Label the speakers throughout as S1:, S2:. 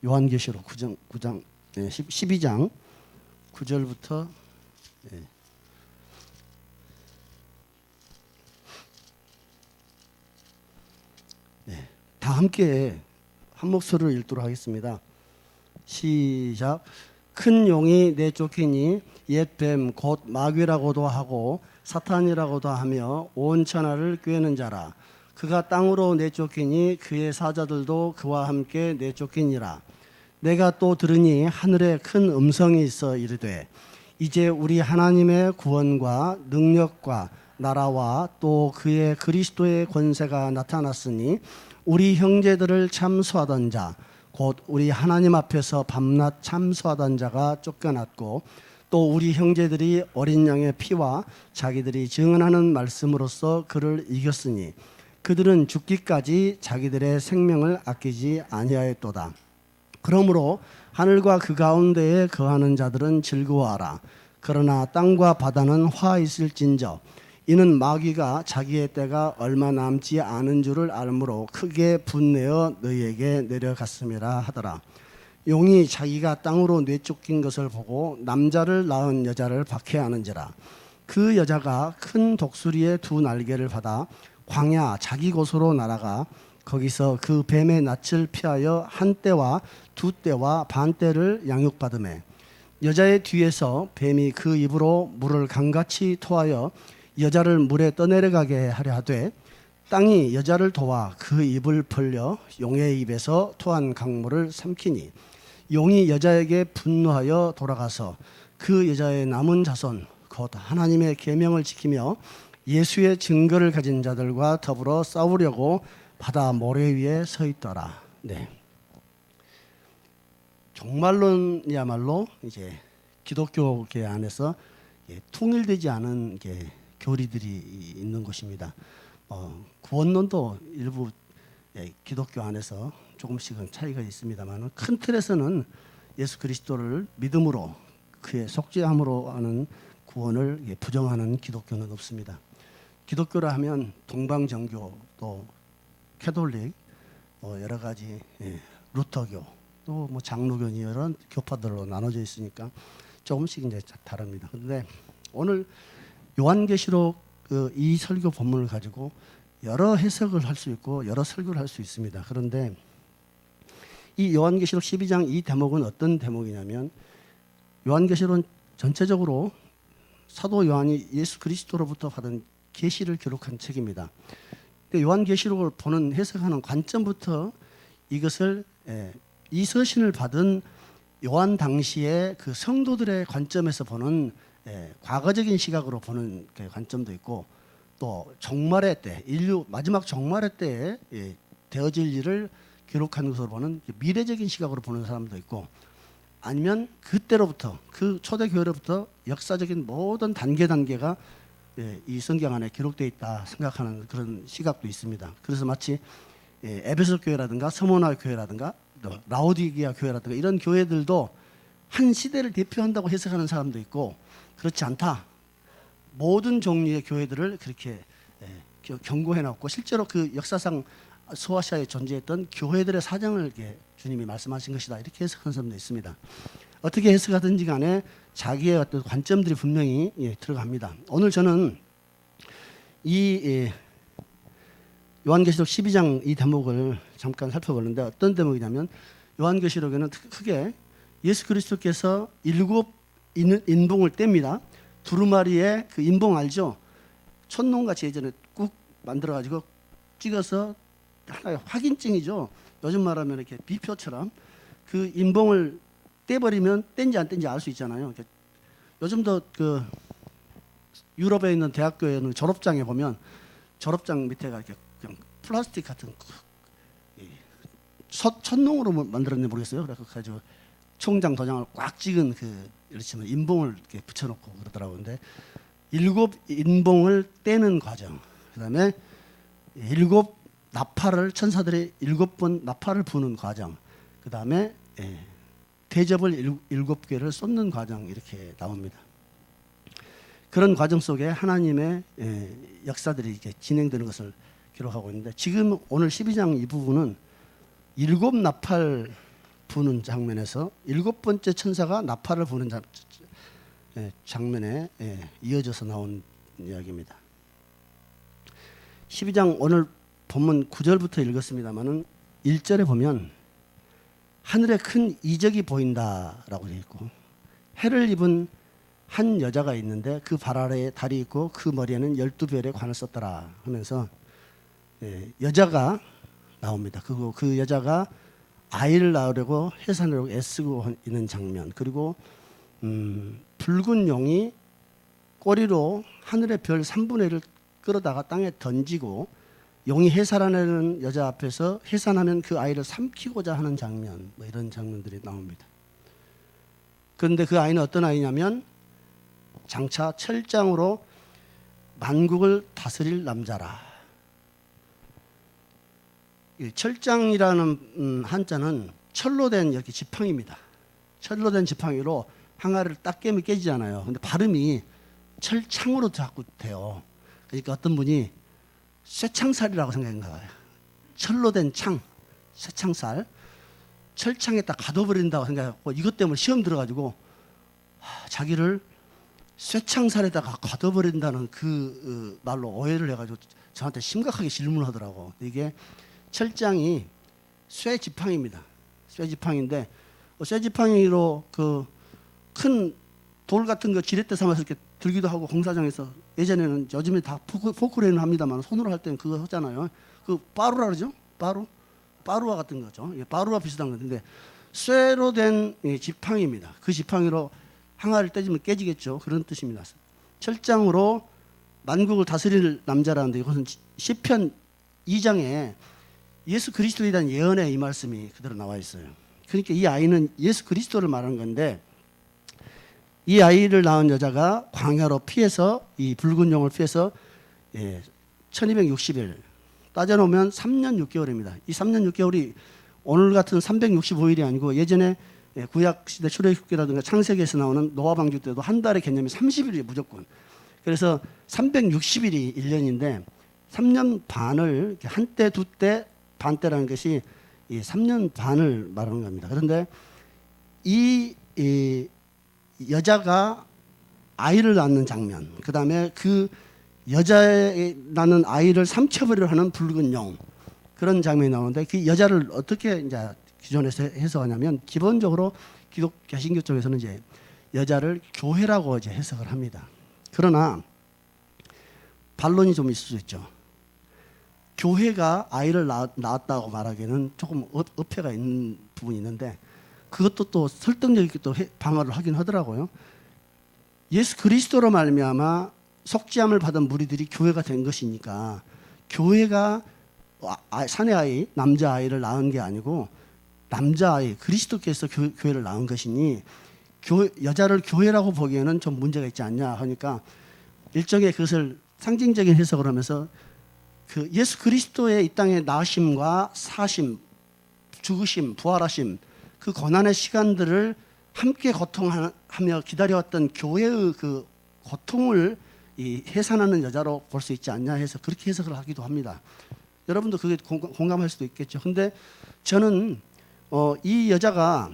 S1: 요한계시록 12장 9절부터 다 함께 한 목소리로 읽도록 하겠습니다. 시작. 큰 용이 내쫓기니 옛 뱀 곧 마귀라고도 하고 사탄이라고도 하며 온 천하를 꾀는 자라. 그가 땅으로 내쫓기니 그의 사자들도 그와 함께 내쫓기니라. 내가 또 들으니 하늘에 큰 음성이 있어 이르되 이제 우리 하나님의 구원과 능력과 나라와 또 그의 그리스도의 권세가 나타났으니 우리 형제들을 참수하던 자 곧 우리 하나님 앞에서 밤낮 참수하던 자가 쫓겨났고 또 우리 형제들이 어린 양의 피와 자기들이 증언하는 말씀으로써 그를 이겼으니 그들은 죽기까지 자기들의 생명을 아끼지 아니하였도다. 그러므로 하늘과 그 가운데에 거하는 자들은 즐거워하라. 그러나 땅과 바다는 화 있을진저 이는 마귀가 자기의 때가 얼마 남지 않은 줄을 알므로 크게 분내어 너희에게 내려갔음이라 하더라. 용이 자기가 땅으로 내쫓긴 것을 보고 남자를 낳은 여자를 박해하는지라. 그 여자가 큰 독수리의 두 날개를 받아 광야 자기 곳으로 날아가 거기서 그 뱀의 낯을 피하여 한 때와 두 때와 반 때를 양육받으매 여자의 뒤에서 뱀이 그 입으로 물을 강같이 토하여 여자를 물에 떠내려가게 하려 하되 땅이 여자를 도와 그 입을 벌려 용의 입에서 토한 강물을 삼키니 용이 여자에게 분노하여 돌아가서 그 여자의 남은 자손 곧 하나님의 계명을 지키며 예수의 증거를 가진 자들과 더불어 싸우려고 바다 모래 위에 서 있더라. 네. 종말론이야말로 이제 기독교계 안에서 통일되지 않은 교리들이 있는 곳입니다. 구원론도 일부 기독교 안에서 조금씩은 차이가 있습니다만 큰 틀에서는 예수 그리스도를 믿음으로 그의 속죄함으로 하는 구원을 부정하는 기독교는 없습니다. 기독교라 하면 동방정교 또 캐톨릭 여러 가지 루터교 또 뭐 장로교 이런 교파들로 나눠져 있으니까 조금씩 이제 다릅니다. 그런데 오늘 요한계시록 이 설교 본문을 가지고 여러 해석을 할 수 있고 여러 설교를 할 수 있습니다. 그런데 이 요한계시록 12장 이 대목은 어떤 대목이냐면 요한계시록은 전체적으로 사도 요한이 예수 그리스도로부터 받은 계시를 기록한 책입니다. 근데 요한계시록을 보는 해석하는 관점부터 이것을 이 서신을 받은 요한 당시의 그 성도들의 관점에서 보는 과거적인 시각으로 보는 관점도 있고 또 종말의 때 인류 마지막 종말의 때에 되어질 일을 기록한 것으로 보는 미래적인 시각으로 보는 사람도 있고 아니면 그때로부터 그 초대교회로부터 역사적인 모든 단계가 이 성경 안에 기록되어 있다 생각하는 그런 시각도 있습니다. 그래서 마치 에베소 교회라든가 서모나 교회라든가 라오디게아 교회라든가 이런 교회들도 한 시대를 대표한다고 해석하는 사람도 있고 그렇지 않다. 모든 종류의 교회들을 그렇게 경고해 놨고 실제로 그 역사상 소아시아에 존재했던 교회들의 사정을 주님이 말씀하신 것이다. 이렇게 해석하는 사람도 있습니다. 어떻게 해석하든지 간에 자기의 어떤 관점들이 분명히 들어갑니다. 오늘 저는 이 요한계시록 12장 이 대목을 잠깐 살펴보는데 어떤 대목이냐면 요한계시록에는 크게 예수 그리스도께서 7 인봉을 뗍니다. 두루마리에 그 인봉 알죠? 촛농같이 예전에 꾹 만들어가지고 찍어서 하나의 확인증이죠. 요즘 말하면 이렇게 비표처럼 그 인봉을 떼버리면 뗀지 안 뗀지 알 수 있잖아요. 요즘도 그 유럽에 있는 대학교에는 졸업장에 보면 졸업장 밑에가 이렇게 그냥 플라스틱 같은 촛농으로 만들었는지 모르겠어요. 그래서 총장 도장을 꽉 찍은 예를 들면 인봉을 이렇게 붙여놓고 그러더라고요. 근데 7 인봉을 떼는 과정, 그다음에 7 나팔을 천사들이 7번 나팔을 부는 과정, 그다음에 대접을 7개를 쏟는 과정 이렇게 나옵니다. 그런 과정 속에 하나님의 역사들이 이렇게 진행되는 것을 기록하고 있는데 지금 오늘 12장 이 부분은 7 나팔 부는 장면에서 7번째 천사가 나팔을 부는 장면에 이어져서 나온 이야기입니다. 12장 오늘 본문 9절부터 읽었습니다마는 1절에 보면 하늘에 큰 이적이 보인다라고 되어 있고 해를 입은 한 여자가 있는데 그 발 아래에 달이 있고 그 머리에는 12별의 관을 썼더라 하면서 여자가 나옵니다. 그리고 그 여자가 아이를 낳으려고 해산하려고 애쓰고 있는 장면, 그리고 붉은 용이 꼬리로 하늘의 별 3분의 1을 끌어다가 땅에 던지고 용이 해산하는 여자 앞에서 해산하면 그 아이를 삼키고자 하는 장면, 뭐 이런 장면들이 나옵니다. 그런데 그 아이는 어떤 아이냐면 장차 철장으로 만국을 다스릴 남자라. 철장이라는 한자는 철로 된 이렇게 지팡이입니다. 철로 된 지팡이로 항아리를 딱 깨면 깨지잖아요. 근데 발음이 철창으로 자꾸 돼요. 그러니까 어떤 분이 쇠창살이라고 생각했나 봐요. 철로 된 창, 쇠창살, 철창에 딱 가둬버린다고 생각하고 이것 때문에 시험 들어가지고 자기를 쇠창살에다가 가둬버린다는 그 말로 오해를 해가지고 저한테 심각하게 질문하더라고. 이게 철장이 쇠지팡이입니다. 쇠지팡이인데 쇠지팡이로 그 큰 돌 같은 거 지렛대 삼아서 이렇게 들기도 하고 공사장에서 예전에는 요즘에 다 포크레인을 합니다만 손으로 할 때는 그거 하잖아요. 그 빠루라 그러죠? 빠루와 같은 거죠. 빠루와 비슷한 건데 쇠로 된 지팡이입니다. 그 지팡이로 항아리를 떼지면 깨지겠죠. 그런 뜻입니다. 철장으로 만국을 다스릴 남자라는데 이것은 시편 2장에 예수 그리스도에 대한 예언의 이 말씀이 그대로 나와 있어요. 그러니까 이 아이는 예수 그리스도를 말하는 건데 이 아이를 낳은 여자가 광야로 피해서 이 붉은 용을 피해서 1260일 따져놓으면 3년 6개월입니다. 이 3년 6개월이 오늘 같은 365일이 아니고 예전에 구약시대 출애굽기라든가 창세기에서 나오는 노아 방주 때도 한 달의 개념이 30일이 무조건. 그래서 360일이 1년인데 3년 반을 한때 두때 반때라는 것이 이 3년 반을 말하는 겁니다. 그런데 이 여자가 아이를 낳는 장면, 그 다음에 그 여자의 낳는 아이를 삼켜버리려 하는 붉은 용, 그런 장면이 나오는데 그 여자를 어떻게 이제 기존에서 해석하냐면 기본적으로 기독 개신교 쪽에서는 이제 여자를 교회라고 이제 해석을 합니다. 그러나 반론이 좀 있을 수 있죠. 교회가 아이를 낳았다고 말하기에는 조금 어폐가 있는 부분이 있는데 그것도 또 설득력 있게 또 방어를 하긴 하더라고요. 예수 그리스도로 말미암아 속죄함을 받은 무리들이 교회가 된 것이니까 교회가 사내 아이, 남자 아이를 낳은 게 아니고 남자 아이, 그리스도께서 교회를 낳은 것이니 여자를 교회라고 보기에는 좀 문제가 있지 않냐 하니까 일종의 그것을 상징적인 해석을 하면서 그 예수 그리스도의 이 땅의 나심과 사심, 죽으심, 부활하심, 그 고난의 시간들을 함께 고통하며 기다려왔던 교회의 그 고통을 이 해산하는 여자로 볼 수 있지 않냐 해서 그렇게 해석을 하기도 합니다. 여러분도 그게 공감할 수도 있겠죠. 근데 저는 이 여자가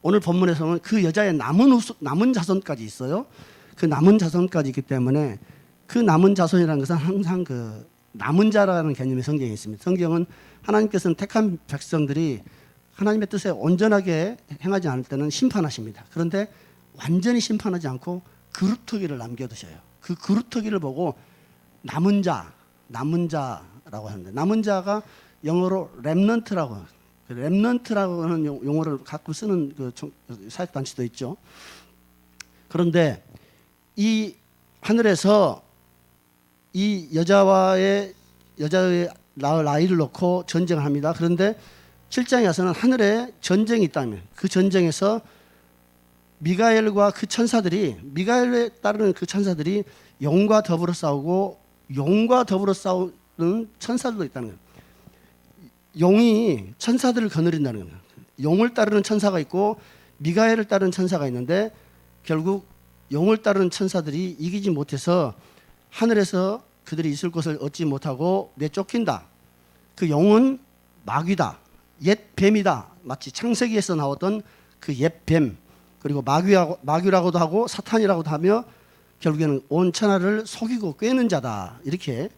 S1: 오늘 본문에서는 그 여자의 남은 자손까지 있어요. 그 남은 자손까지 있기 때문에 그 남은 자손이라는 것은 항상 그 남은 자라는 개념이 성경에 있습니다. 성경은 하나님께서는 택한 백성들이 하나님의 뜻에 온전하게 행하지 않을 때는 심판하십니다. 그런데 완전히 심판하지 않고 그루터기를 남겨두셔요. 그 그루터기를 보고 남은 자라고 하는데 남은 자가 영어로 렘넌트라고, 렘넌트라고 하는 용어를 가끔 쓰는 그 사역단체도 있죠. 그런데 이 하늘에서 이 여자의 낳을 아이를 놓고 전쟁을 합니다. 그런데 7장에 와서는 하늘에 전쟁이 있다면 그 전쟁에서 미가엘과 그 천사들이, 미가엘에 따르는 그 천사들이 용과 더불어 싸우고 용과 더불어 싸우는 천사들도 있다는 거예요. 용이 천사들을 거느린다는 겁니다. 용을 따르는 천사가 있고 미가엘을 따르는 천사가 있는데 결국 용을 따르는 천사들이 이기지 못해서 하늘에서 그들이 있을 곳을 얻지 못하고 내쫓긴다. 그 용은 마귀다, 옛 뱀이다 마치 창세기에서 나오던 그 옛뱀, 그리고 마귀라고도 하고 사탄이라고도 하며 결국에는 온 천하를 속이고 꿰는 자다, 이렇게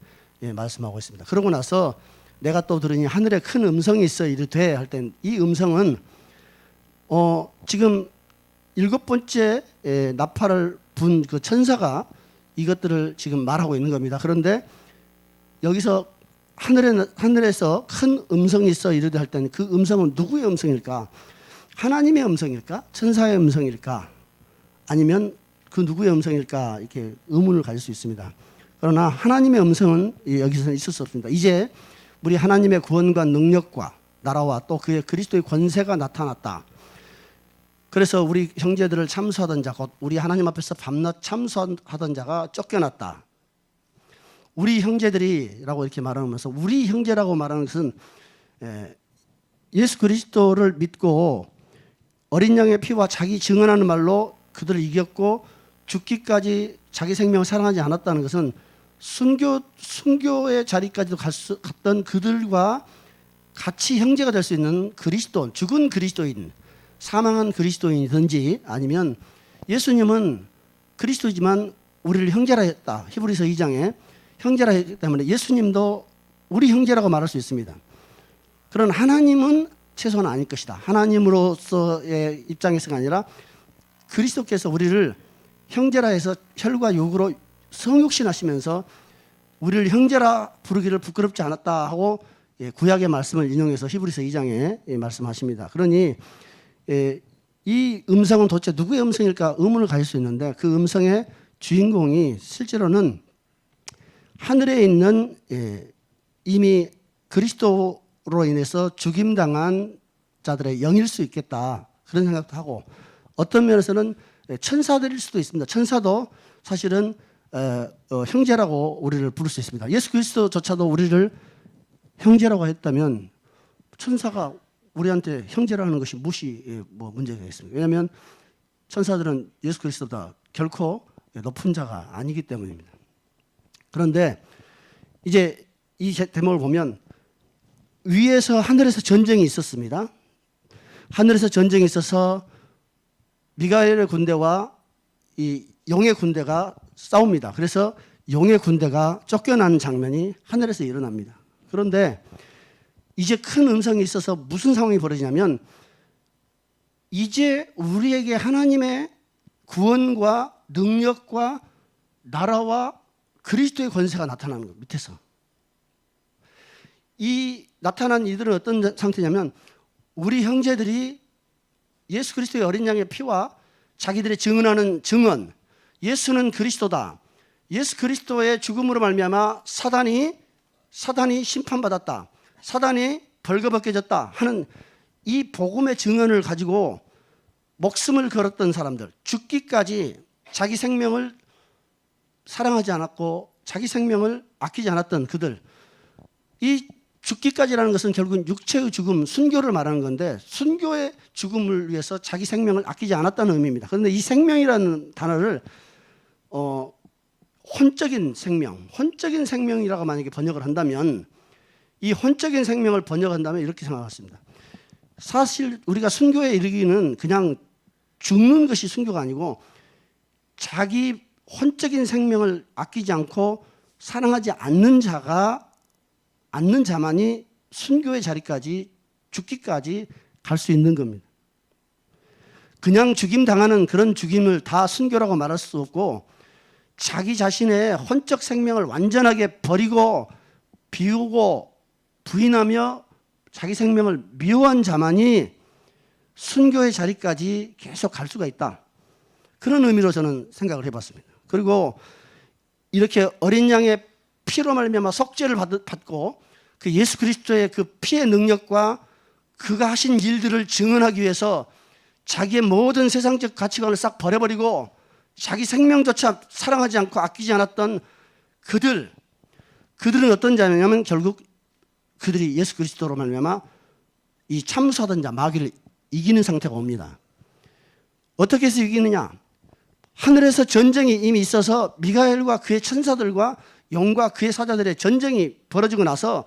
S1: 말씀하고 있습니다. 그러고 나서 내가 또 들으니 하늘에 큰 음성이 있어 이르되 할 땐 이 음성은 지금 7번째 나팔을 분 그 천사가 이것들을 지금 말하고 있는 겁니다. 그런데 여기서 하늘에서 큰 음성이 있어 이르되 할 때는 그 음성은 누구의 음성일까? 하나님의 음성일까? 천사의 음성일까? 아니면 그 누구의 음성일까? 이렇게 의문을 가질 수 있습니다. 그러나 하나님의 음성은 여기서는 있을 수 없습니다. 이제 우리 하나님의 구원과 능력과 나라와 또 그의 그리스도의 권세가 나타났다. 그래서 우리 형제들을 참수하던 자, 곧 우리 하나님 앞에서 밤낮 참수하던 자가 쫓겨났다. 우리 형제들이라고 이렇게 말하면서, 우리 형제라고 말하는 것은 예수 그리스도를 믿고 어린 양의 피와 자기 증언하는 말로 그들을 이겼고 죽기까지 자기 생명을 사랑하지 않았다는 것은 순교의 자리까지도 갔던 그들과 같이 형제가 될 수 있는 그리스도, 죽은 그리스도인, 사망한 그리스도인이든지, 아니면 예수님은 그리스도이지만 우리를 형제라 했다. 히브리서 2장에 형제라 했기 때문에 예수님도 우리 형제라고 말할 수 있습니다. 그런 하나님은 최소한 아닐 것이다. 하나님으로서의 입장에서가 아니라 그리스도께서 우리를 형제라 해서 혈과 육으로 성육신하시면서 우리를 형제라 부르기를 부끄럽지 않았다 하고 구약의 말씀을 인용해서 히브리서 2장에 말씀하십니다. 그러니 이 음성은 도대체 누구의 음성일까 의문을 가질 수 있는데, 그 음성의 주인공이 실제로는 하늘에 있는 이미 그리스도로 인해서 죽임당한 자들의 영일 수 있겠다, 그런 생각도 하고, 어떤 면에서는 천사들일 수도 있습니다. 천사도 사실은 형제라고 우리를 부를 수 있습니다. 예수 그리스도조차도 우리를 형제라고 했다면 천사가 우리한테 형제라는 것이 무엇이 문제가 있습니까? 왜냐하면 천사들은 예수 그리스도보다 결코 높은 자가 아니기 때문입니다. 그런데 이제 이 대목을 보면 위에서 하늘에서 전쟁이 있었습니다. 하늘에서 전쟁이 있어서 미가엘의 군대와 이 용의 군대가 싸웁니다. 그래서 용의 군대가 쫓겨나는 장면이 하늘에서 일어납니다. 그런데 이제 큰 음성이 있어서 무슨 상황이 벌어지냐면, 이제 우리에게 하나님의 구원과 능력과 나라와 그리스도의 권세가 나타나는 것, 밑에서. 이 나타난 이들은 어떤 상태냐면, 우리 형제들이 예수 그리스도의 어린 양의 피와 자기들의 증언하는 증언, 예수는 그리스도다, 예수 그리스도의 죽음으로 말미암아 사단이 심판받았다, 사단이 벌거벗겨졌다 하는 이 복음의 증언을 가지고 목숨을 걸었던 사람들, 죽기까지 자기 생명을 사랑하지 않았고 자기 생명을 아끼지 않았던 그들, 이 죽기까지라는 것은 결국은 육체의 죽음, 순교를 말하는 건데, 순교의 죽음을 위해서 자기 생명을 아끼지 않았다는 의미입니다. 그런데 이 생명이라는 단어를 혼적인 생명이라고 만약에 번역을 한다면, 이 혼적인 생명을 번역한다면 이렇게 생각했습니다. 사실 우리가 순교에 이르기는 그냥 죽는 것이 순교가 아니고, 자기 혼적인 생명을 아끼지 않고 사랑하지 않는 자만이 순교의 자리까지, 죽기까지 갈 수 있는 겁니다. 그냥 죽임 당하는 그런 죽임을 다 순교라고 말할 수 없고, 자기 자신의 혼적 생명을 완전하게 버리고 비우고 부인하며 자기 생명을 미워한 자만이 순교의 자리까지 계속 갈 수가 있다, 그런 의미로 저는 생각을 해봤습니다. 그리고 이렇게 어린 양의 피로 말미암아 속죄를 받고 그 예수 그리스도의 그 피의 능력과 그가 하신 일들을 증언하기 위해서 자기의 모든 세상적 가치관을 싹 버려버리고 자기 생명조차 사랑하지 않고 아끼지 않았던 그들은 어떤 자냐면, 결국 그들이 예수 그리스도로 말미암아 이 참수하던 자 마귀를 이기는 상태가 옵니다. 어떻게 해서 이기느냐? 하늘에서 전쟁이 이미 있어서 미가엘과 그의 천사들과 용과 그의 사자들의 전쟁이 벌어지고 나서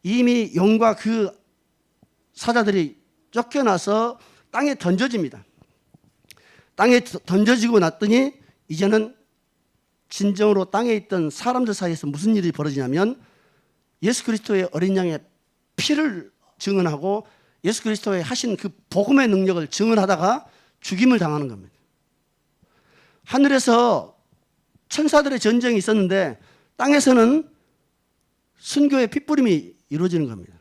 S1: 이미 용과 그 사자들이 쫓겨나서 땅에 던져집니다. 땅에 던져지고 났더니 이제는 진정으로 땅에 있던 사람들 사이에서 무슨 일이 벌어지냐면 예수 그리스도의 어린 양의 피를 증언하고 예수 그리스도의 하신 그 복음의 능력을 증언하다가 죽임을 당하는 겁니다. 하늘에서 천사들의 전쟁이 있었는데 땅에서는 순교의 핏부림이 이루어지는 겁니다.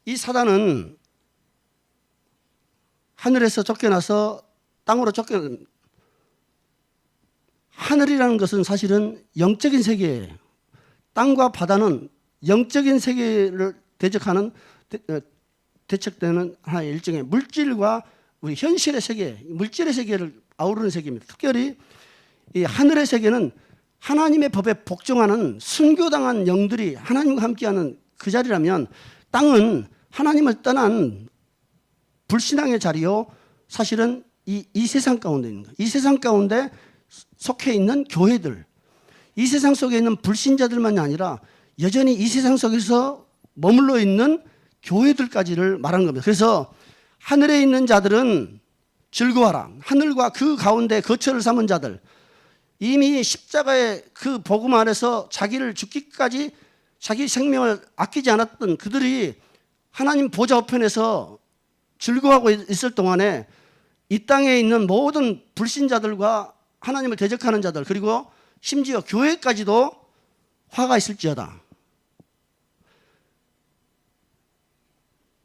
S1: 이 사단은 하늘에서 쫓겨나서 땅으로 쫓겨난, 하늘이라는 것은 사실은 영적인 세계예요. 땅과 바다는 영적인 세계를 대척되는 하나의 일종의 물질과 우리 현실의 세계, 물질의 세계를 아우르는 세계입니다. 특별히 이 하늘의 세계는 하나님의 법에 복종하는 순교당한 영들이 하나님과 함께하는 그 자리라면, 땅은 하나님을 떠난 불신앙의 자리요, 사실은 이 세상 가운데 있는 거예요. 이 세상 가운데 속해 있는 교회들, 이 세상 속에 있는 불신자들만이 아니라 여전히 이 세상 속에서 머물러 있는 교회들까지를 말하는 겁니다. 그래서 하늘에 있는 자들은 즐거워하라. 하늘과 그 가운데 거처를 삼은 자들, 이미 십자가의 그 복음 안에서 자기를 죽기까지 자기 생명을 아끼지 않았던 그들이 하나님 보좌 우편에서 즐거워하고 있을 동안에 이 땅에 있는 모든 불신자들과 하나님을 대적하는 자들, 그리고 심지어 교회까지도 화가 있을지어다.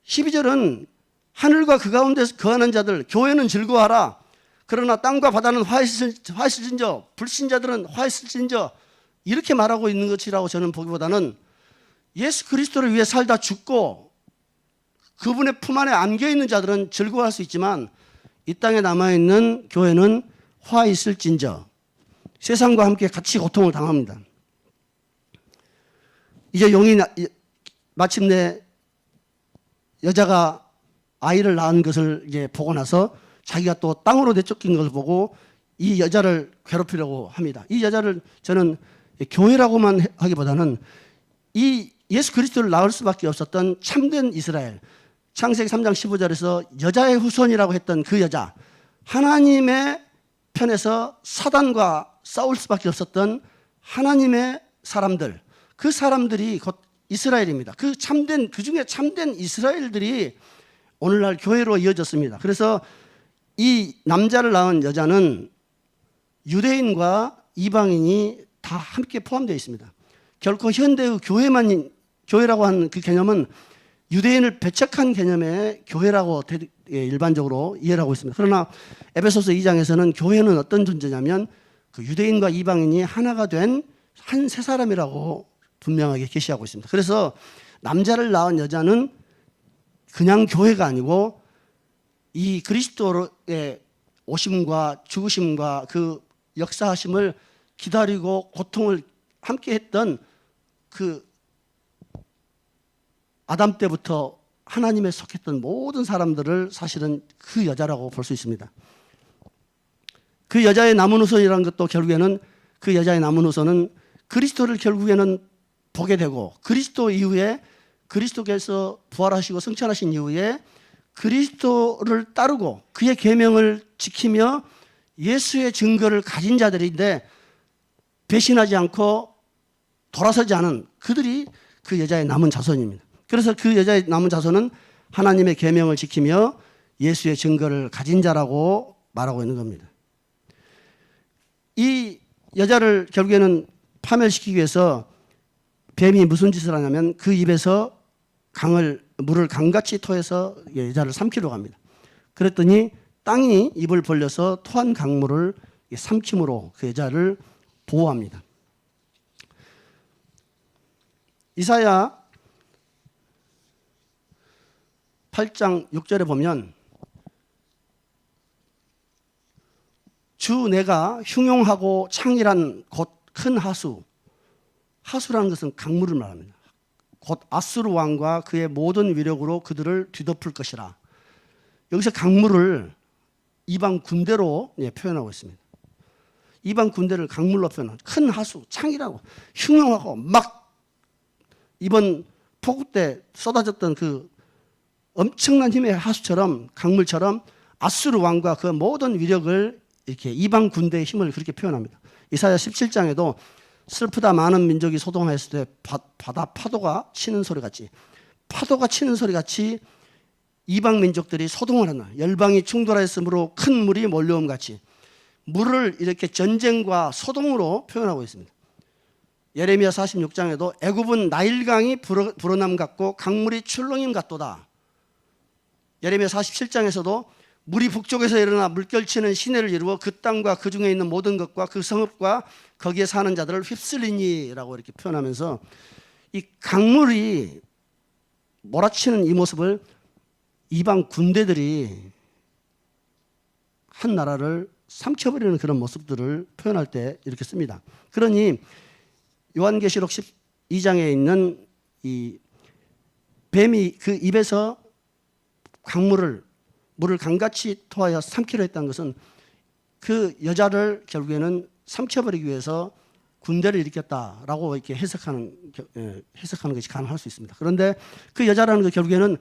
S1: 12절은 하늘과 그 가운데서 거하는 자들, 교회는 즐거워하라. 그러나 땅과 바다는 화했을진저, 불신자들은 화했을진저, 이렇게 말하고 있는 것이라고 저는 보기보다는 예수 그리스도를 위해 살다 죽고 그분의 품 안에 안겨있는 자들은 즐거워할 수 있지만 이 땅에 남아있는 교회는 화 있을진저, 세상과 함께 같이 고통을 당합니다. 이제 용이 마침내 여자가 아이를 낳은 것을 이제 보고 나서 자기가 또 땅으로 내쫓긴 것을 보고 이 여자를 괴롭히려고 합니다. 이 여자를 저는 교회라고만 하기보다는 이 예수 그리스도를 낳을 수밖에 없었던 참된 이스라엘, 창세기 3장 15절에서 여자의 후손이라고 했던 그 여자, 하나님의 편에서 사단과 싸울 수밖에 없었던 하나님의 사람들, 그 사람들이 곧 이스라엘입니다. 그 중에 참된 이스라엘들이 오늘날 교회로 이어졌습니다. 그래서 이 남자를 낳은 여자는 유대인과 이방인이 다 함께 포함되어 있습니다. 결코 현대의 교회라고 하는 그 개념은 유대인을 배척한 개념의 교회라고 일반적으로 이해를 하고 있습니다. 그러나 에베소서 2장에서는 교회는 어떤 존재냐면 그 유대인과 이방인이 하나가 된 한 세 사람이라고 분명하게 계시하고 있습니다. 그래서 남자를 낳은 여자는 그냥 교회가 아니고 이 그리스도의 오심과 죽으심과 그 역사하심을 기다리고 고통을 함께 했던 그 아담 때부터 하나님에 속했던 모든 사람들을 사실은 그 여자라고 볼 수 있습니다. 그 여자의 남은 후손이라는 것도 결국에는 그 여자의 남은 후손은 그리스도를 결국에는 보게 되고, 그리스도 이후에 그리스도께서 부활하시고 승천하신 이후에 그리스도를 따르고 그의 계명을 지키며 예수의 증거를 가진 자들인데 배신하지 않고 돌아서지 않은 그들이 그 여자의 남은 자손입니다. 그래서 그 여자의 남은 자손은 하나님의 계명을 지키며 예수의 증거를 가진 자라고 말하고 있는 겁니다. 이 여자를 결국에는 파멸시키기 위해서 뱀이 무슨 짓을 하냐면 그 입에서 물을 강같이 토해서 여자를 삼키려고 합니다. 그랬더니 땅이 입을 벌려서 토한 강물을 삼킴으로 그 여자를 보호합니다. 이사야 8장 6절에 보면 주 내가 흉용하고 창일한 곧 큰 하수라는 것은 강물을 말합니다. 곧 아수르 왕과 그의 모든 위력으로 그들을 뒤덮을 것이라. 여기서 강물을 이방 군대로 표현하고 있습니다. 이방 군대를 강물로 표현하고 큰 하수, 창이라고 흉용하고 막 이번 폭우 때 쏟아졌던 그 엄청난 힘의 하수처럼 강물처럼 아수르 왕과 그 모든 위력을 이렇게 이방 군대의 힘을 그렇게 표현합니다. 이사야 17장에도 슬프다 많은 민족이 소동하였을 때 바다 파도가 치는 소리 같이 이방 민족들이 소동을 하나 열방이 충돌하였으므로 큰 물이 몰려옴 같이 물을 이렇게 전쟁과 소동으로 표현하고 있습니다. 예레미야 46장에도 애굽은 나일강이 불어남 같고 강물이 출렁임 같도다. 예레미야 47장에서도 물이 북쪽에서 일어나 물결치는 시내를 이루어 그 땅과 그 중에 있는 모든 것과 그 성읍과 거기에 사는 자들을 휩쓸리니라고 이렇게 표현하면서 이 강물이 몰아치는 이 모습을 이방 군대들이 한 나라를 삼켜버리는 그런 모습들을 표현할 때 이렇게 씁니다. 그러니 요한계시록 12장에 있는 이 뱀이 그 입에서 물을 강같이 토하여 삼키려 했다는 것은 그 여자를 결국에는 삼켜버리기 위해서 군대를 일으켰다라고 이렇게 해석하는 것이 가능할 수 있습니다. 그런데 그 여자라는 것 결국에는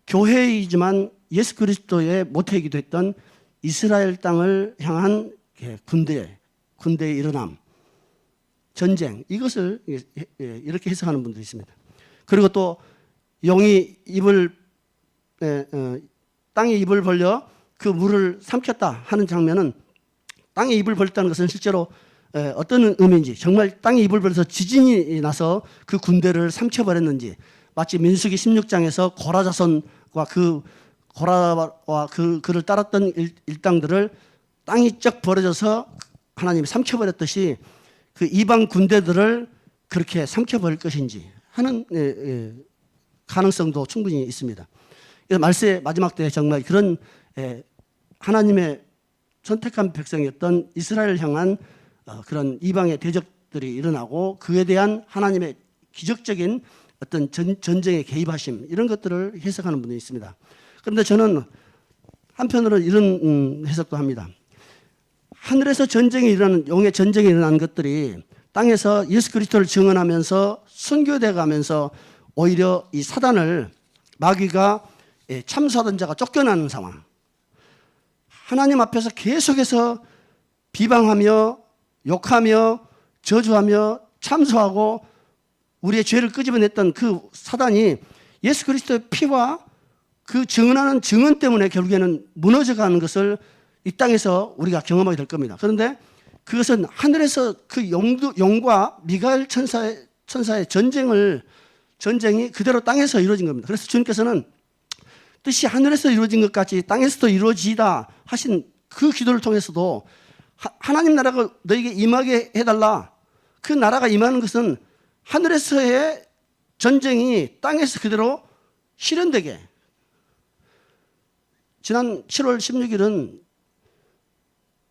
S1: 교회이지만 예수 그리스도의 모태이기도 했던 이스라엘 땅을 향한 군대의 일어남, 전쟁, 이것을 이렇게 해석하는 분들이 있습니다. 그리고 또 용이 땅에 입을 벌려 그 물을 삼켰다 하는 장면은 땅에 입을 벌렸다는 것은 실제로 어떤 의미인지 정말 땅에 입을 벌려서 지진이 나서 그 군대를 삼켜버렸는지 마치 민수기 16장에서 고라 자손과 고라와 그를 따랐던 일당들을 땅이 쩍 벌어져서 하나님이 삼켜버렸듯이 그 이방 군대들을 그렇게 삼켜버릴 것인지 하는 가능성도 충분히 있습니다. 그래서 말세의 마지막 때에 정말 그런 하나님의 선택한 백성이었던 이스라엘을 향한 그런 이방의 대적들이 일어나고 그에 대한 하나님의 기적적인 어떤 전쟁에 개입하심 이런 것들을 해석하는 분이 있습니다. 그런데 저는 한편으로 이런 해석도 합니다. 하늘에서 용의 전쟁이 일어나는 것들이 땅에서 예수 그리스도를 증언하면서 순교돼 가면서 오히려 이 사단을 마귀가 참수하던 자가 쫓겨나는 상황, 하나님 앞에서 계속해서 비방하며 욕하며 저주하며 참수하고 우리의 죄를 끄집어냈던 그 사단이 예수 그리스도의 피와 그 증언하는 증언 때문에 결국에는 무너져가는 것을 이 땅에서 우리가 경험하게 될 겁니다. 그런데 그것은 하늘에서 그 용과 미가엘 천사의 전쟁이 그대로 땅에서 이루어진 겁니다. 그래서 주님께서는 뜻이 하늘에서 이루어진 것 같이 땅에서도 이루어지다 하신 그 기도를 통해서도 하나님 나라가 너에게 임하게 해달라. 그 나라가 임하는 것은 하늘에서의 전쟁이 땅에서 그대로 실현되게. 지난 7월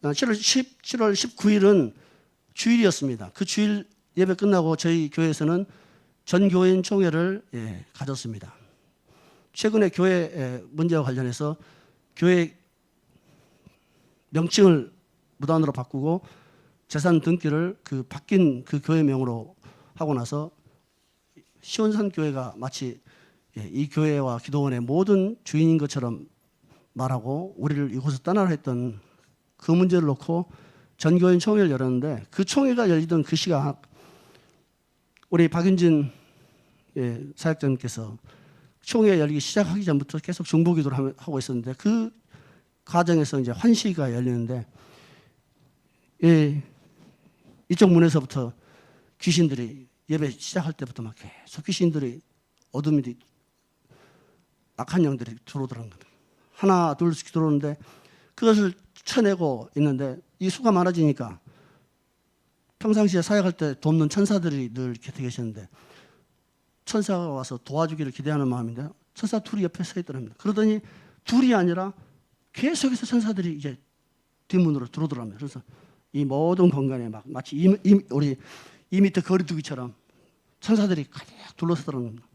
S1: 19일은 주일이었습니다. 그 주일 예배 끝나고 저희 교회에서는 전 교인 총회를 가졌습니다. 최근에 교회 문제와 관련해서 교회 명칭을 무단으로 바꾸고 재산 등기를 바뀐 그 교회명으로 하고 나서 시온산 교회가 마치 이 교회와 기도원의 모든 주인인 것처럼 말하고 우리를 이곳에서 떠나라 했던 그 문제를 놓고 전교인 총회를 열었는데 그 총회가 열리던 그 시각 우리 박윤진 사역자님께서 총회 열리기 시작하기 전부터 계속 중보기도를 하고 있었는데 그 과정에서 이제 환시가 열리는데 이쪽 문에서부터 귀신들이 예배 시작할 때부터 막 계속 귀신들이 어둠이 악한 영들이 들어오더라는 겁니다. 하나 둘씩 들어오는데 그것을 쳐내고 있는데 이 수가 많아지니까 평상시에 사역할 때 돕는 천사들이 늘 곁에 계셨는데 천사가 와서 도와주기를 기대하는 마음인데 천사 둘이 옆에 서 있더랍니다. 그러더니 둘이 아니라 계속해서 천사들이 이제 뒷문으로 들어오더랍니다. 그래서 이 모든 공간에 막 마치 우리 2m 거리두기처럼 천사들이 가득 둘러서더라는 겁니다.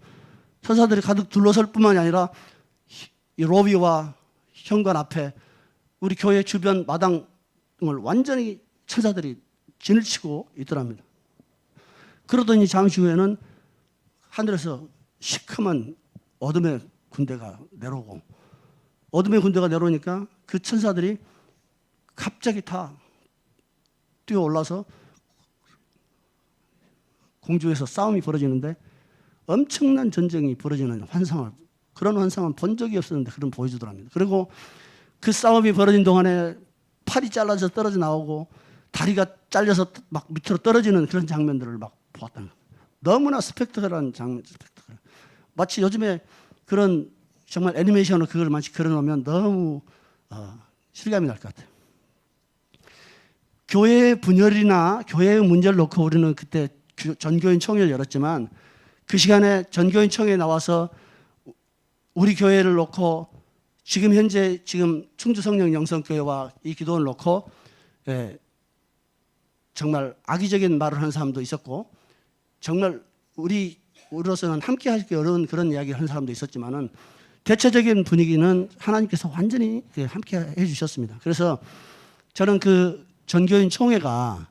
S1: 천사들이 가득 둘러설 뿐만이 아니라 이 로비와 현관 앞에 우리 교회 주변 마당을 완전히 천사들이 진을 치고 있더랍니다. 그러더니 잠시 후에는 하늘에서 시커먼 어둠의 군대가 내려오고, 어둠의 군대가 내려오니까 그 천사들이 갑자기 다 뛰어올라서 공중에서 싸움이 벌어지는데 엄청난 전쟁이 벌어지는 그런 환상은 본 적이 없었는데 그런 보여주더랍니다. 그리고 그 싸움이 벌어진 동안에 팔이 잘라서 떨어져 나오고 다리가 잘려서 막 밑으로 떨어지는 그런 장면들을 막 보았다는 거예요. 너무나 스펙터클한 장면, 마치 요즘에 그런 정말 애니메이션으로 그걸 마치 그려놓으면 너무 실감이 날 것 같아요. 교회의 분열이나 교회의 문제를 놓고 우리는 그때 전교인 총회를 열었지만, 그 시간에 전교인 총회에 나와서 우리 교회를 놓고 지금 현재 충주 성령 영성교회와 이 기도원을 놓고 정말 악의적인 말을 하는 사람도 있었고, 정말 우리로서는 함께 하기 어려운 그런 이야기를 하는 사람도 있었지만은, 대체적인 분위기는 하나님께서 완전히 함께 해주셨습니다. 그래서 저는 그 전교인 총회가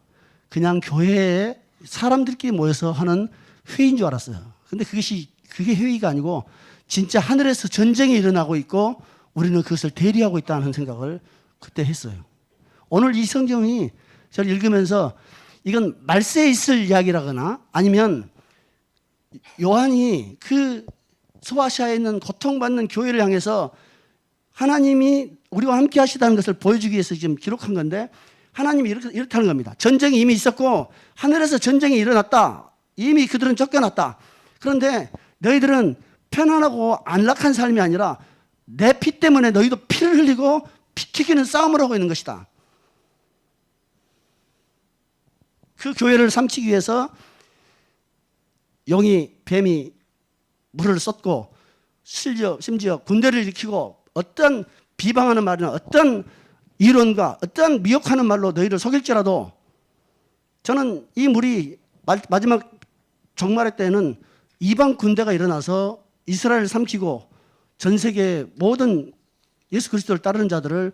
S1: 그냥 교회에 사람들끼리 모여서 하는 회의인 줄 알았어요. 근데 그게 회의가 아니고 진짜 하늘에서 전쟁이 일어나고 있고 우리는 그것을 대리하고 있다는 생각을 그때 했어요. 오늘 이 성경이 저를 읽으면서 이건 말세에 있을 이야기라거나 아니면 요한이 그 소아시아에 있는 고통받는 교회를 향해서 하나님이 우리와 함께 하시다는 것을 보여주기 위해서 지금 기록한 건데, 하나님이 이렇다는 겁니다. 전쟁이 이미 있었고 하늘에서 전쟁이 일어났다. 이미 그들은 쫓겨났다. 그런데 너희들은 편안하고 안락한 삶이 아니라 내 피 때문에 너희도 피를 흘리고 피 튀기는 싸움을 하고 있는 것이다. 그 교회를 삼키기 위해서 뱀이 물을 쏟고 심지어 군대를 일으키고 어떤 비방하는 말이나 어떤 이론과 어떤 미혹하는 말로 너희를 속일지라도, 저는 이 물이 마지막 종말의 때는 이방 군대가 일어나서 이스라엘을 삼키고 전 세계 모든 예수 그리스도를 따르는 자들을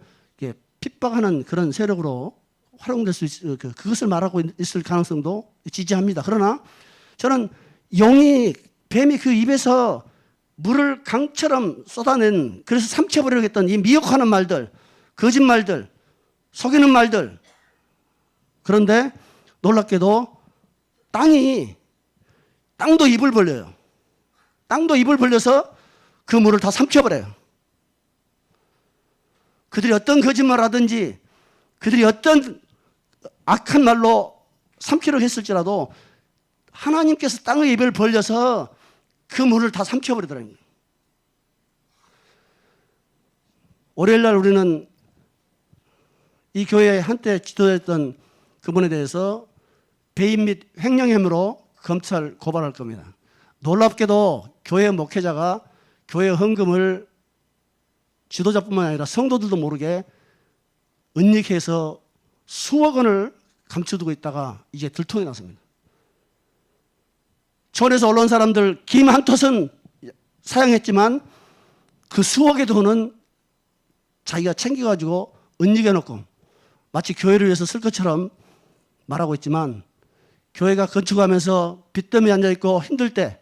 S1: 핍박하는 그런 세력으로 활용될 수 그것을 말하고 있을 가능성도 지지합니다. 그러나 저는 뱀이 그 입에서 물을 강처럼 쏟아낸, 그래서 삼켜버리겠다는 이 미혹하는 말들, 거짓말들, 속이는 말들, 그런데 놀랍게도 땅도 입을 벌려요. 땅도 입을 벌려서 그 물을 다 삼켜버려요. 그들이 어떤 거짓말을 하든지 그들이 어떤 악한 말로 삼키려고 했을지라도 하나님께서 땅의 입을 벌려서 그 물을 다 삼켜버리더라고요. 월요일날 우리는 이 교회에 한때 지도했던 그분에 대해서 배임 및 횡령 혐의로 검찰 고발할 겁니다. 놀랍게도 교회 목회자가 교회 헌금을 지도자뿐만 아니라 성도들도 모르게 은닉해서 수억 원을 감춰두고 있다가 이제 들통이 났습니다. 전에서 올라온 사람들 김 한 톳은 사용했지만 그 수억의 돈은 자기가 챙겨가지고 은닉해놓고 마치 교회를 위해서 쓸 것처럼 말하고 있지만, 교회가 건축하면서 빚더미에 앉아있고 힘들 때,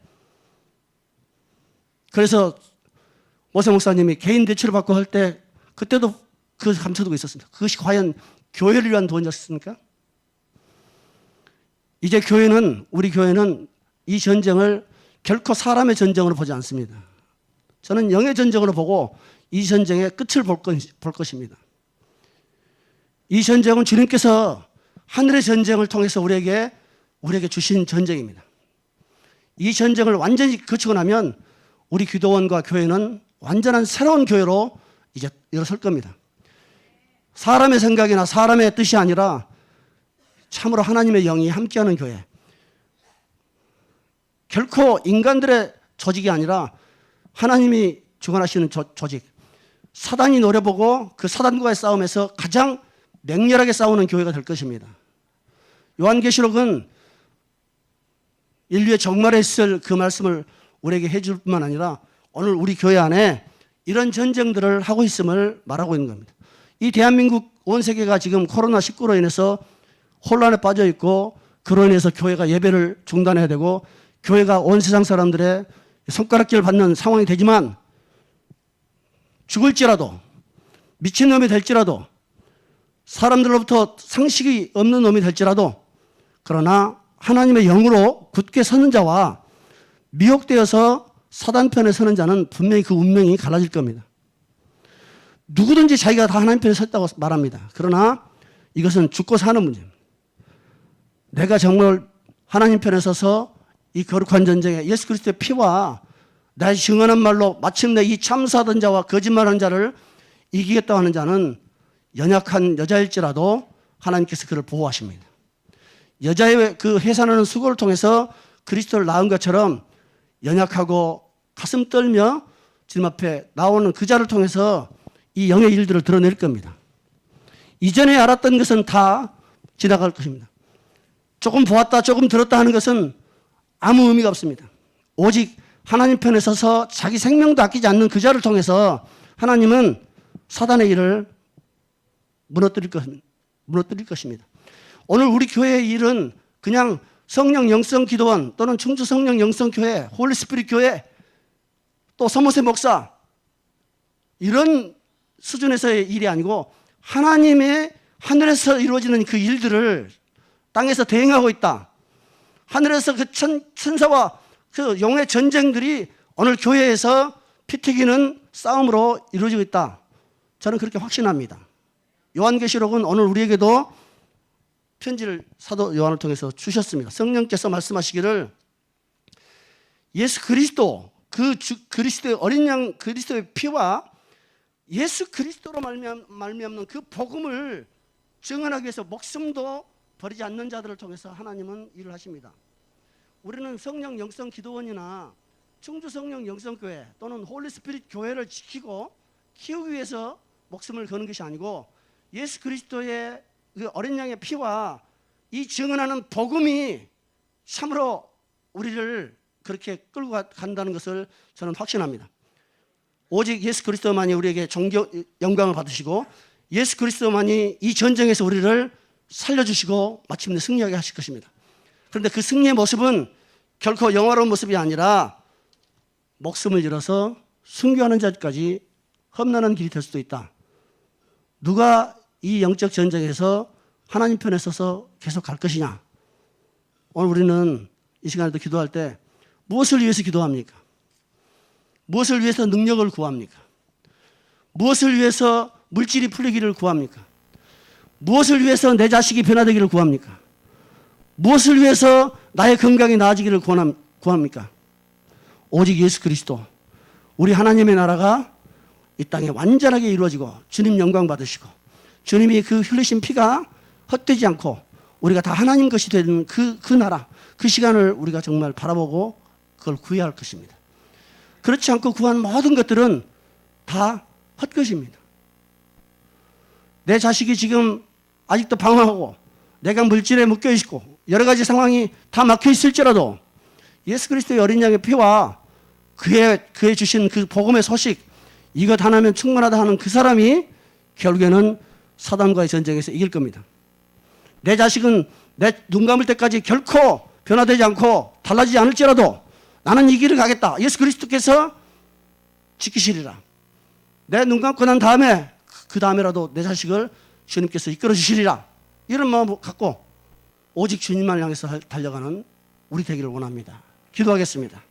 S1: 그래서 오세 목사님이 개인 대출을 받고 할 때 그때도 그것을 감춰두고 있었습니다. 그것이 과연 교회를 위한 돈이었습니까? 이제 우리 교회는 이 전쟁을 결코 사람의 전쟁으로 보지 않습니다. 저는 영의 전쟁으로 보고 이 전쟁의 끝을 볼 것입니다. 이 전쟁은 주님께서 하늘의 전쟁을 통해서 우리에게 주신 전쟁입니다. 이 전쟁을 완전히 거치고 나면 우리 기도원과 교회는 완전한 새로운 교회로 이제 일어설 겁니다. 사람의 생각이나 사람의 뜻이 아니라 참으로 하나님의 영이 함께하는 교회. 결코 인간들의 조직이 아니라 하나님이 주관하시는 조직. 사단이 노려보고 그 사단과의 싸움에서 가장 맹렬하게 싸우는 교회가 될 것입니다. 요한계시록은 인류의 종말에 있을 그 말씀을 우리에게 해줄 뿐만 아니라 오늘 우리 교회 안에 이런 전쟁들을 하고 있음을 말하고 있는 겁니다. 이 대한민국 온 세계가 지금 코로나19로 인해서 혼란에 빠져 있고, 그로 인해서 교회가 예배를 중단해야 되고, 교회가 온 세상 사람들의 손가락질 받는 상황이 되지만 죽을지라도 미친놈이 될지라도 사람들로부터 상식이 없는 놈이 될지라도 그러나 하나님의 영으로 굳게 서는 자와 미혹되어서 사단 편에 서는 자는 분명히 그 운명이 갈라질 겁니다. 누구든지 자기가 다 하나님 편에 섰다고 말합니다. 그러나 이것은 죽고 사는 문제입니다. 내가 정말 하나님 편에 서서 이 거룩한 전쟁에 예수 그리스도의 피와 나의 증언한 말로 마침내 이 참사하던 자와 거짓말하는 자를 이기겠다고 하는 자는 연약한 여자일지라도 하나님께서 그를 보호하십니다. 여자의 그 해산하는 수고를 통해서 그리스도를 낳은 것처럼 연약하고 가슴 떨며 주님 앞에 나오는 그 자를 통해서 이 영의 일들을 드러낼 겁니다. 이전에 알았던 것은 다 지나갈 것입니다. 조금 보았다 조금 들었다 하는 것은 아무 의미가 없습니다. 오직 하나님 편에 서서 자기 생명도 아끼지 않는 그 자를 통해서 하나님은 사단의 일을 무너뜨릴 것입니다. 오늘 우리 교회의 일은 그냥 성령 영성 기도원 또는 충주 성령 영성 교회, 홀리 스피릿 교회, 또 서머세 목사 이런 수준에서의 일이 아니고 하나님의 하늘에서 이루어지는 그 일들을 땅에서 대행하고 있다. 하늘에서 그 천사와 그 영의 전쟁들이 오늘 교회에서 피 튀기는 싸움으로 이루어지고 있다. 저는 그렇게 확신합니다. 요한계시록은 오늘 우리에게도 편지를 사도 요한을 통해서 주셨습니다. 성령께서 말씀하시기를 예수 그리스도 그리스도의 어린 양 그리스도의 피와 예수 그리스도로 말미암는 그 복음을 증언하기 위해서 목숨도 버리지 않는 자들을 통해서 하나님은 일을 하십니다. 우리는 성령 영성 기도원이나 충주 성령 영성교회 또는 홀리 스피릿 교회를 지키고 키우기 위해서 목숨을 거는 것이 아니고 예수 그리스도의 그 어린 양의 피와 이 증언하는 복음이 참으로 우리를 그렇게 끌고 간다는 것을 저는 확신합니다. 오직 예수 그리스도만이 우리에게 영광을 받으시고 예수 그리스도만이 이 전쟁에서 우리를 살려주시고 마침내 승리하게 하실 것입니다. 그런데 그 승리의 모습은 결코 영화로운 모습이 아니라 목숨을 잃어서 순교하는 자까지 험난한 길이 될 수도 있다. 누가 이 영적 전쟁에서 하나님 편에 서서 계속 갈 것이냐. 오늘 우리는 이 시간에도 기도할 때 무엇을 위해서 기도합니까? 무엇을 위해서 능력을 구합니까? 무엇을 위해서 물질이 풀리기를 구합니까? 무엇을 위해서 내 자식이 변화되기를 구합니까? 무엇을 위해서 나의 건강이 나아지기를 구합니까? 오직 예수 그리스도, 우리 하나님의 나라가 이 땅에 완전하게 이루어지고 주님 영광 받으시고 주님이 그 흘리신 피가 헛되지 않고 우리가 다 하나님 것이 되는 그 나라, 그 시간을 우리가 정말 바라보고 그걸 구해야 할 것입니다. 그렇지 않고 구한 모든 것들은 다 헛것입니다. 내 자식이 지금 아직도 방황하고 내가 물질에 묶여 있고 여러 가지 상황이 다 막혀 있을지라도 예수 그리스도의 어린 양의 피와 그의 주신 그 복음의 소식, 이것 하나면 충분하다 하는 그 사람이 결국에는 사단과의 전쟁에서 이길 겁니다. 내 자식은 내 눈 감을 때까지 결코 변화되지 않고 달라지지 않을지라도 나는 이 길을 가겠다. 예수 그리스도께서 지키시리라. 내 눈 감고 난 다음에 그 다음에라도 내 자식을 주님께서 이끌어 주시리라. 이런 마음 갖고 오직 주님만 향해서 달려가는 우리 되기를 원합니다. 기도하겠습니다.